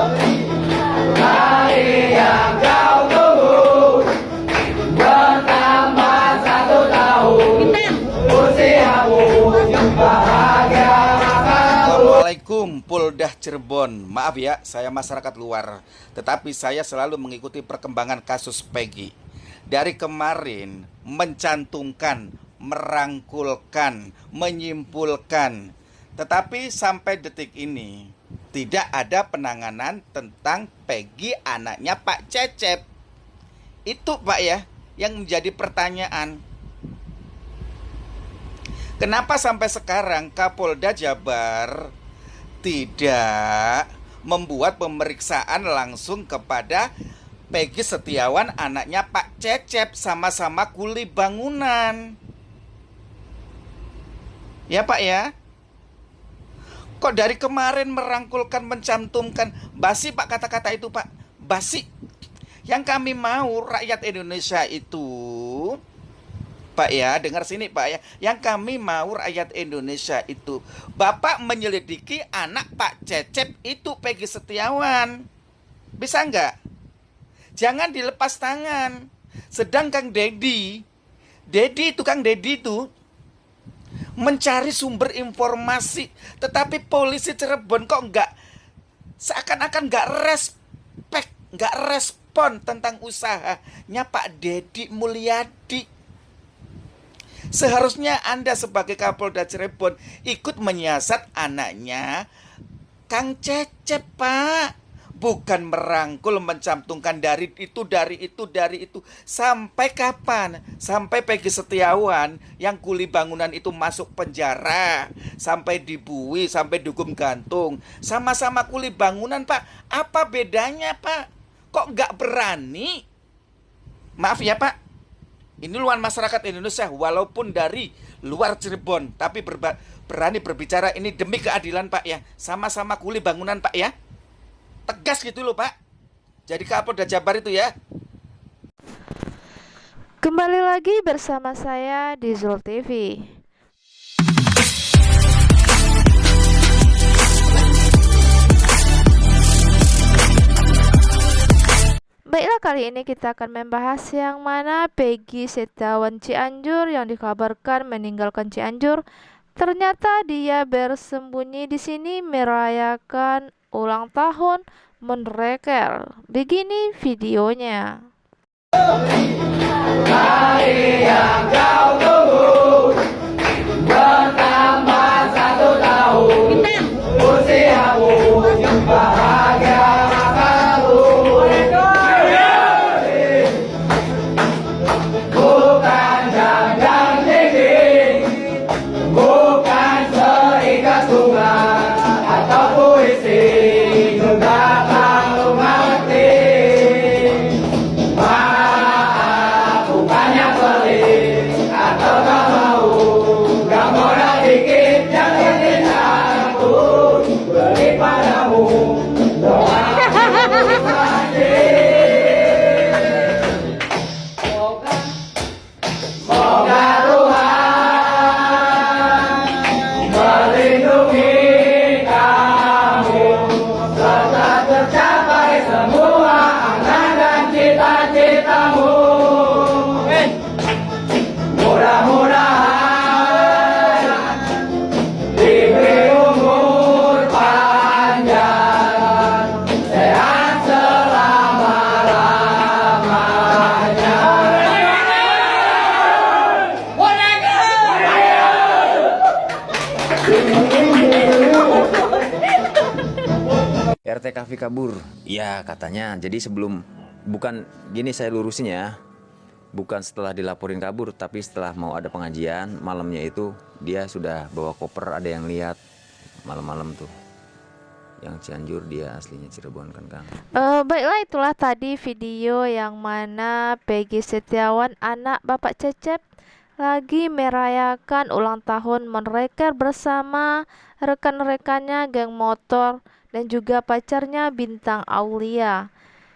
Hari yang kau tunggu bertambah 1 tahun usiamu bahagia. Assalamualaikum Polda Cirebon. Maaf ya, saya masyarakat luar, tetapi saya selalu mengikuti perkembangan kasus Peggy. Dari kemarin mencantumkan, merangkulkan, menyimpulkan, tetapi sampai detik ini tidak ada penanganan tentang Peggy anaknya Pak Cecep. Itu Pak ya, yang menjadi pertanyaan. Kenapa sampai sekarang Kapolda Jabar tidak membuat pemeriksaan langsung kepada Peggy Setiawan, anaknya Pak Cecep, sama-sama kuli bangunan? Ya Pak ya. Kok dari kemarin merangkulkan, mencantumkan, basi Pak kata-kata itu Pak, basi. Yang kami mau rakyat Indonesia itu, Pak ya, dengar sini Pak ya. Yang kami mau rakyat Indonesia itu, Bapak menyelidiki anak Pak Cecep itu Peggy Setiawan. Bisa enggak? Jangan dilepas tangan. Sedang Kang Dedi itu mencari sumber informasi, tetapi polisi Cirebon kok enggak, seakan-akan enggak respect, enggak respon tentang usahanya Pak Dedi Mulyadi. Seharusnya Anda sebagai Kapolda Cirebon ikut menyiasat anaknya Kang Cecep Pak. Bukan merangkul, mencantumkan dari itu. Sampai kapan? Sampai Peggy Setiawan yang kuli bangunan itu masuk penjara, sampai dibui, sampai dugem gantung. Sama-sama kuli bangunan Pak. Apa bedanya Pak? Kok nggak berani? Maaf ya Pak, ini luar masyarakat Indonesia, walaupun dari luar Cirebon, tapi berani berbicara ini demi keadilan Pak ya. Sama-sama kuli bangunan Pak ya. Tegas gitu loh Pak. Jadi Kapolda Jabar itu ya. Kembali lagi bersama saya di Zul TV. Baiklah, kali ini kita akan membahas yang mana Peggy Setiawan Cianjur yang dikabarkan meninggalkan Cianjur. Ternyata dia bersembunyi di sini merayakan ulang tahun menreker. Begini videonya. Hari yang kau tunggu bertambah 1 tahun usiamu bahagia. Bukan jangan dinding, bukan seikat bunga atau puisi, juga kalau mengerti. Maaf, bukannya pelit atau gak mau, gak modal dikit yang penting aku beri padamu doa. Semoga Tuhan melindungi kamu serta tercapai semua angan dan cita-citamu. Mudah-mudahan diberi umur panjang, sehat selama-lamanya. RTKV kabur, ya katanya. Jadi sebelum, bukan gini saya lurusin ya, bukan setelah dilaporin kabur, tapi setelah mau ada pengajian malamnya itu dia sudah bawa koper. Ada yang lihat malam-malam tuh, yang Cianjur, dia aslinya Cirebon kan Kang. Baiklah, itulah tadi video yang mana Peggy Setiawan anak Bapak Cecep lagi merayakan ulang tahun menreker bersama rekan-rekannya geng motor dan juga pacarnya Bintang Aulia.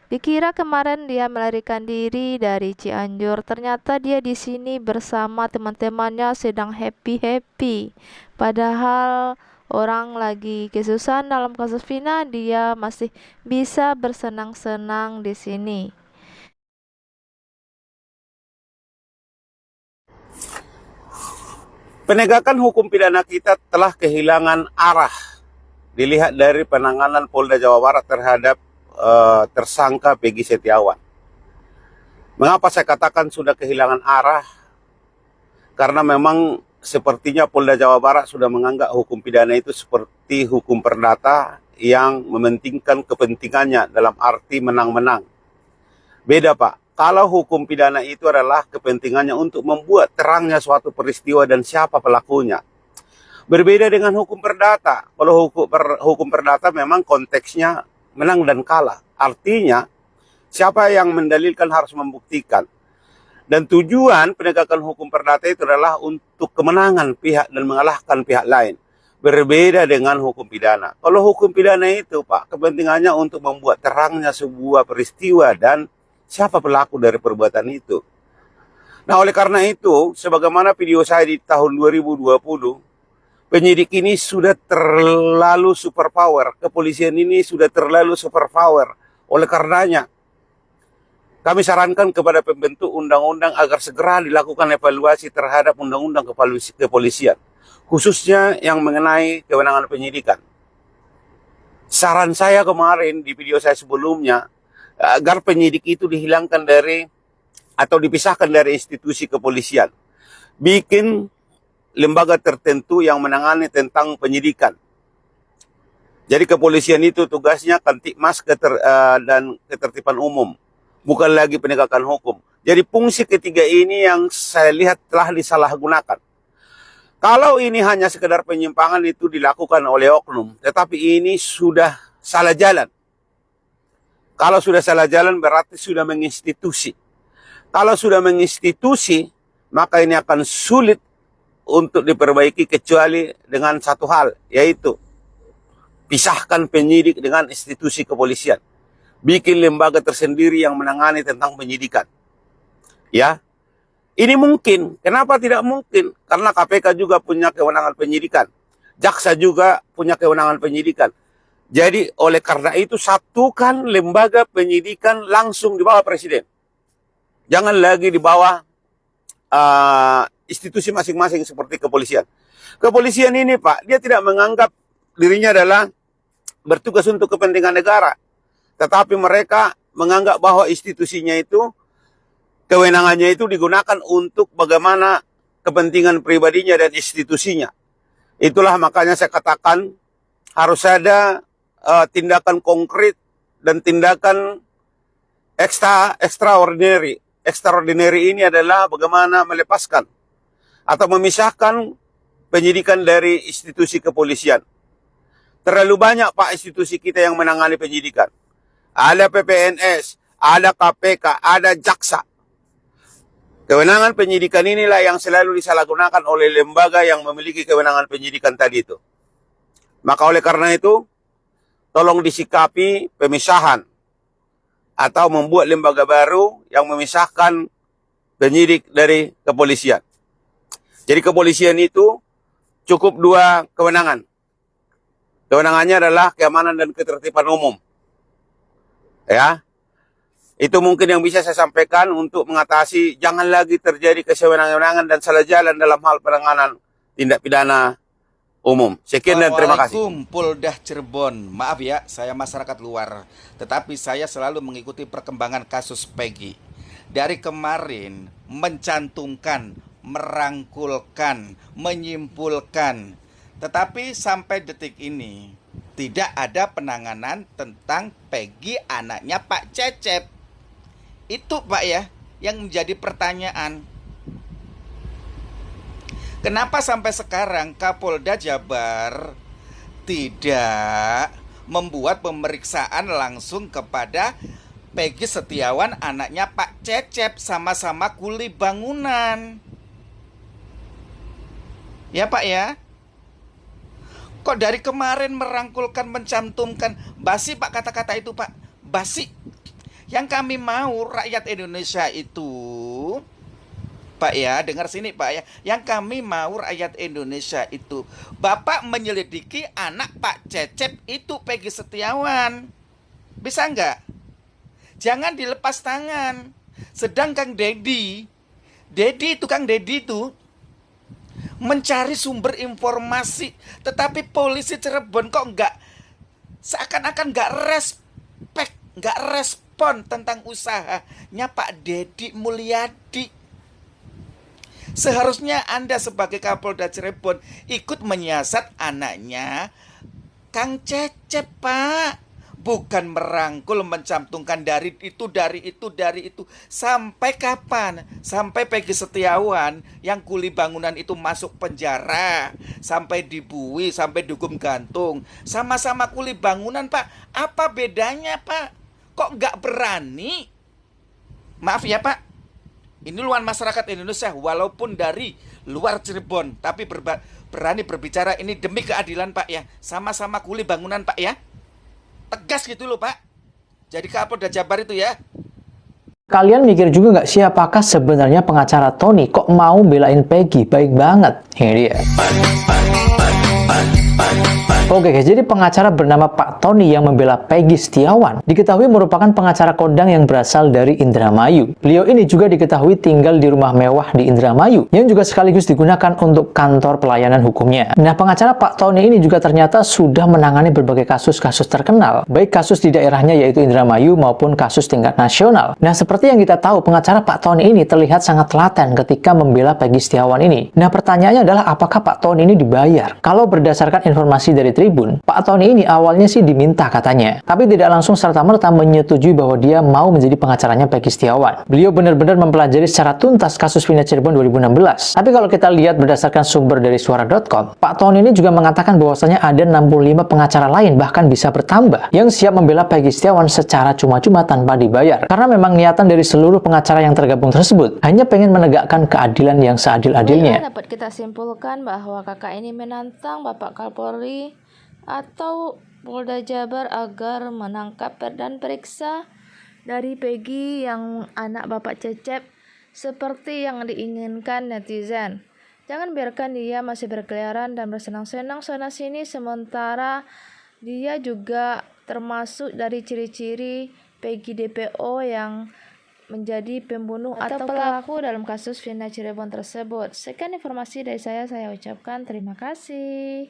Dikira kemarin dia melarikan diri dari Cianjur, ternyata dia di sini bersama teman-temannya sedang happy-happy. Padahal orang lagi kesusahan dalam kasus Vina, dia masih bisa bersenang-senang di sini. Penegakan hukum pidana kita telah kehilangan arah. Dilihat dari penanganan Polda Jawa Barat terhadap tersangka Peggy Setiawan. Mengapa saya katakan sudah kehilangan arah? Karena memang sepertinya Polda Jawa Barat sudah menganggap hukum pidana itu seperti hukum perdata yang mementingkan kepentingannya dalam arti menang-menang. Beda Pak, kalau hukum pidana itu adalah kepentingannya untuk membuat terangnya suatu peristiwa dan siapa pelakunya. Berbeda dengan hukum perdata. Kalau hukum perdata memang konteksnya menang dan kalah. Artinya siapa yang mendalilkan harus membuktikan. Dan tujuan penegakan hukum perdata itu adalah untuk kemenangan pihak dan mengalahkan pihak lain. Berbeda dengan hukum pidana. Kalau hukum pidana itu Pak, kepentingannya untuk membuat terangnya sebuah peristiwa dan siapa pelaku dari perbuatan itu. Nah oleh karena itu, sebagaimana video saya di tahun 2020, penyidik ini sudah terlalu superpower. Kepolisian ini sudah terlalu superpower. Oleh karenanya, kami sarankan kepada pembentuk undang-undang agar segera dilakukan evaluasi terhadap undang-undang kepolisian. Khususnya yang mengenai kewenangan penyidikan. Saran saya kemarin di video saya sebelumnya, agar penyidik itu dihilangkan dari atau dipisahkan dari institusi kepolisian. Bikin lembaga tertentu yang menangani tentang penyidikan. Jadi kepolisian itu tugasnya Kamtibmas dan ketertiban umum. Bukan lagi penegakan hukum. Jadi fungsi ketiga ini yang saya lihat telah disalahgunakan. Kalau ini hanya sekedar penyimpangan itu dilakukan oleh oknum. Tetapi ini sudah salah jalan. Kalau sudah salah jalan berarti sudah menginstitusi. Kalau sudah menginstitusi, maka ini akan sulit untuk diperbaiki kecuali dengan satu hal, yaitu pisahkan penyidik dengan institusi kepolisian. Bikin lembaga tersendiri yang menangani tentang penyidikan. Ya, ini mungkin. Kenapa tidak mungkin? Karena KPK juga punya kewenangan penyidikan. Jaksa juga punya kewenangan penyidikan. Jadi oleh karena itu satukan lembaga penyidikan langsung di bawah presiden. Jangan lagi di bawah institusi masing-masing seperti kepolisian. Kepolisian ini Pak, dia tidak menganggap dirinya adalah bertugas untuk kepentingan negara. Tetapi mereka menganggap bahwa institusinya itu, kewenangannya itu digunakan untuk bagaimana kepentingan pribadinya dan institusinya. Itulah makanya saya katakan harus ada tindakan konkret dan tindakan extraordinary. Extraordinary ini adalah bagaimana melepaskan atau memisahkan penyidikan dari institusi kepolisian. Terlalu banyak Pak institusi kita yang menangani penyidikan. Ada PPNS, ada KPK, ada jaksa. Kewenangan penyidikan inilah yang selalu disalahgunakan oleh lembaga yang memiliki kewenangan penyidikan tadi itu. Maka oleh karena itu, tolong disikapi pemisahan atau membuat lembaga baru yang memisahkan penyidik dari kepolisian. Jadi kepolisian itu cukup dua kewenangan. Kewenangannya adalah keamanan dan ketertiban umum. Ya, itu mungkin yang bisa saya sampaikan untuk mengatasi jangan lagi terjadi kesewenang-wenangan dan salah jalan dalam hal penanganan tindak pidana umum. Sekian dan terima kasih. Assalamualaikum Polda Cirebon. Maaf ya, saya masyarakat luar. Tetapi saya selalu mengikuti perkembangan kasus Peggy. Dari kemarin mencantumkan, merangkulkan, menyimpulkan. Tetapi sampai detik ini tidak ada penanganan tentang Peggy anaknya Pak Cecep. Itu Pak ya, yang menjadi pertanyaan. Kenapa sampai sekarang Kapolda Jabar tidak membuat pemeriksaan langsung kepada Peggy Setiawan anaknya Pak Cecep, sama-sama kuli bangunan? Ya Pak ya. Kok dari kemarin merangkulkan, mencantumkan, basi Pak kata-kata itu Pak, basi. Yang kami mau rakyat Indonesia itu Pak ya, dengar sini Pak ya. Yang kami mau rakyat Indonesia itu, Bapak menyelidiki anak Pak Cecep itu Peggy Setiawan. Bisa nggak? Jangan dilepas tangan. Sedang Kang Dedi itu mencari sumber informasi, tetapi polisi Cirebon kok nggak, seakan-akan nggak respon tentang usahanya Pak Dedi Mulyadi. Seharusnya Anda sebagai Kapolda Cirebon ikut menyiasat anaknya Kang Cecep, Pak. Bukan merangkul, mencantumkan dari itu. Sampai kapan? Sampai Peggy Setiawan yang kuli bangunan itu masuk penjara, sampai dibui, sampai dihukum gantung. Sama-sama kuli bangunan, Pak. Apa bedanya, Pak? Kok nggak berani? Maaf ya, Pak. Ini luar masyarakat Indonesia, walaupun dari luar Cirebon, tapi berani berbicara ini demi keadilan, Pak ya. Sama-sama kuli bangunan, Pak ya. Tegas gitu loh, Pak. Jadi Kapolda Jabar itu ya. Kalian mikir juga nggak sih apakah sebenarnya pengacara Tony kok mau belain Peggy? Baik banget. Ini dia. Oke guys, jadi pengacara bernama Pak Tony yang membela Peggy Setiawan diketahui merupakan pengacara kondang yang berasal dari Indramayu. Beliau ini juga diketahui tinggal di rumah mewah di Indramayu yang juga sekaligus digunakan untuk kantor pelayanan hukumnya. Nah, pengacara Pak Tony ini juga ternyata sudah menangani berbagai kasus-kasus terkenal, baik kasus di daerahnya yaitu Indramayu maupun kasus tingkat nasional. Nah, seperti yang kita tahu, pengacara Pak Tony ini terlihat sangat telaten ketika membela Peggy Setiawan ini. Nah, pertanyaannya adalah apakah Pak Tony ini dibayar? Kalau berdasarkan informasi dari Tribun, Pak Tony ini awalnya sih diminta katanya, tapi tidak langsung serta-merta menyetujui bahwa dia mau menjadi pengacaranya Peggy Setiawan. Beliau benar-benar mempelajari secara tuntas kasus Vina Cirebon 2016. Tapi kalau kita lihat berdasarkan sumber dari suara.com, Pak Tony ini juga mengatakan bahwasanya ada 65 pengacara lain, bahkan bisa bertambah, yang siap membela Peggy Setiawan secara cuma-cuma tanpa dibayar. Karena memang niatan dari seluruh pengacara yang tergabung tersebut hanya pengen menegakkan keadilan yang seadil-adilnya. Dapat kita simpulkan bahwa kakak ini menantang Bapak Kapolri atau Polda Jabar agar menangkap dan periksa dari Peggy yang anak Bapak Cecep seperti yang diinginkan netizen. Jangan biarkan dia masih berkeliaran dan bersenang-senang sana-sini sementara dia juga termasuk dari ciri-ciri Peggy DPO yang menjadi pembunuh atau pelaku dalam kasus Vina Cirebon tersebut. Sekian informasi dari saya ucapkan terima kasih.